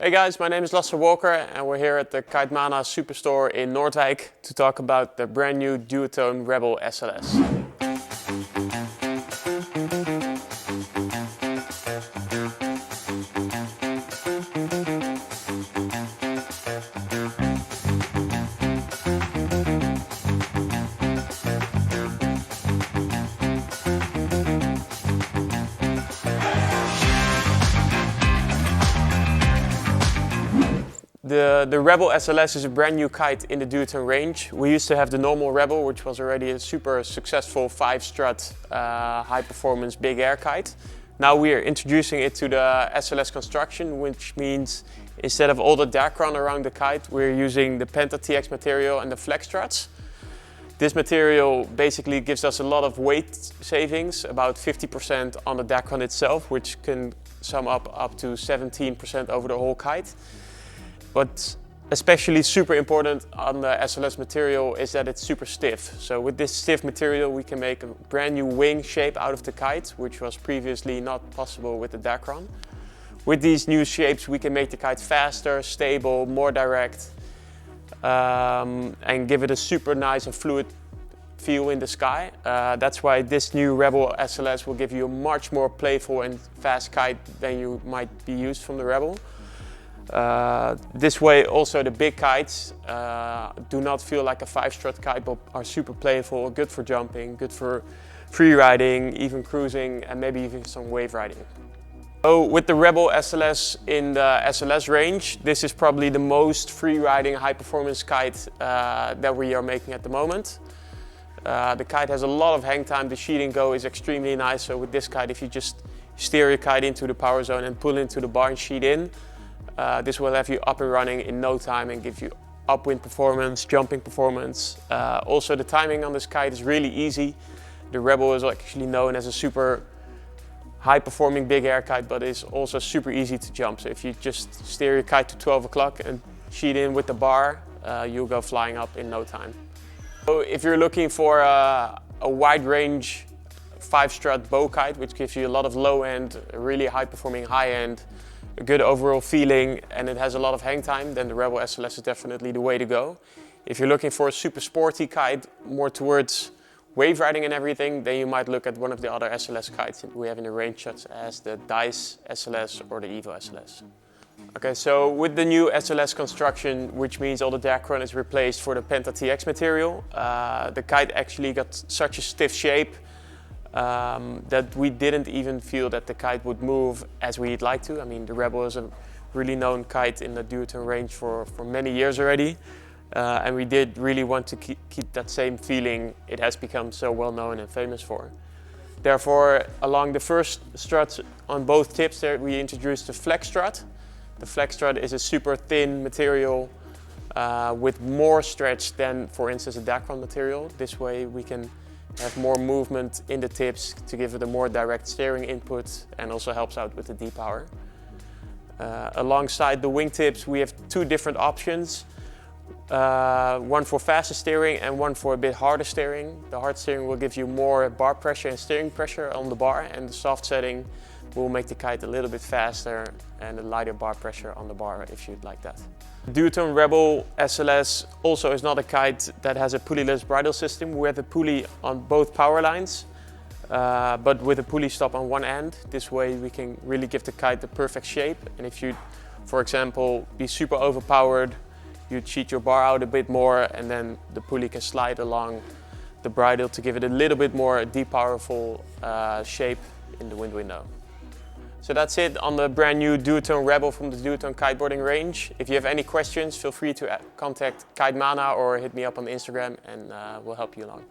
Hey guys, my name is Lasse Walker and we're here at the Kitemana Superstore in Noordwijk to talk about the brand new Duotone Rebel SLS. The Rebel SLS is a brand new kite in the Duotone range. We used to have the normal Rebel, which was already a super successful 5-strut, high-performance big air kite. Now we are introducing it to the SLS construction, which means instead of all the Dacron around the kite, we're using the Penta TX material and the Flex Struts. This material basically gives us a lot of weight savings, about 50% on the Dacron itself, which can sum up to 17% over the whole kite. But especially super important on the SLS material is that it's super stiff. So with this stiff material we can make a brand new wing shape out of the kite, which was previously not possible with the Dacron. With these new shapes we can make the kite faster, stable, more direct, and give it a super nice and fluid feel in the sky. That's why this new Rebel SLS will give you a much more playful and fast kite than you might be used from the Rebel. This way also the big kites do not feel like a 5-strut kite but are super playful, good for jumping, good for free riding, even cruising and maybe even some wave riding. So with the Rebel SLS in the SLS range, this is probably the most free riding high performance kite that we are making at the moment. The kite has a lot of hang time, the sheeting go is extremely nice, so with this kite if you just steer your kite into the power zone and pull into the bar and sheet in, this will have you up and running in no time and give you upwind performance, jumping performance. Also the timing on this kite is really easy. The Rebel is actually known as a super high performing big air kite, but it's also super easy to jump. So if you just steer your kite to 12 o'clock and sheet in with the bar, you'll go flying up in no time. So if you're looking for a wide range 5-strut bow kite, which gives you a lot of low end, really high performing high end, a good overall feeling, and it has a lot of hang time, then the Rebel SLS is definitely the way to go. If you're looking for a super sporty kite, more towards wave riding and everything, then you might look at one of the other SLS kites we have in the range, such as the Dice SLS or the Evo SLS. Okay, so with the new SLS construction, which means all the Dacron is replaced for the Penta TX material, the kite actually got such a stiff shape that we didn't even feel that the kite would move as we'd like to. I mean, the Rebel is a really known kite in the Duotone range for many years already. And we did really want to keep that same feeling it has become so well known and famous for. Therefore, along the first struts on both tips there, we introduced the Flex Strut. The Flex Strut is a super thin material with more stretch than, for instance, a Dacron material. This way we can have more movement in the tips to give it a more direct steering input and also helps out with the D-power. Alongside the wingtips we have two different options. One for faster steering and one for a bit harder steering. The hard steering will give you more bar pressure and steering pressure on the bar, and the soft setting will make the kite a little bit faster and a lighter bar pressure on the bar if you'd like that. The Duotone Rebel SLS also is not a kite that has a pulley-less bridle system. We have a pulley on both power lines, but with a pulley stop on one end. This way we can really give the kite the perfect shape. And if you, for example, be super overpowered, you cheat your bar out a bit more and then the pulley can slide along the bridle to give it a little bit more powerful shape in the wind window. So that's it on the brand new Duotone Rebel from the Duotone kiteboarding range. If you have any questions, feel free to contact Kitemana or hit me up on Instagram and we'll help you along.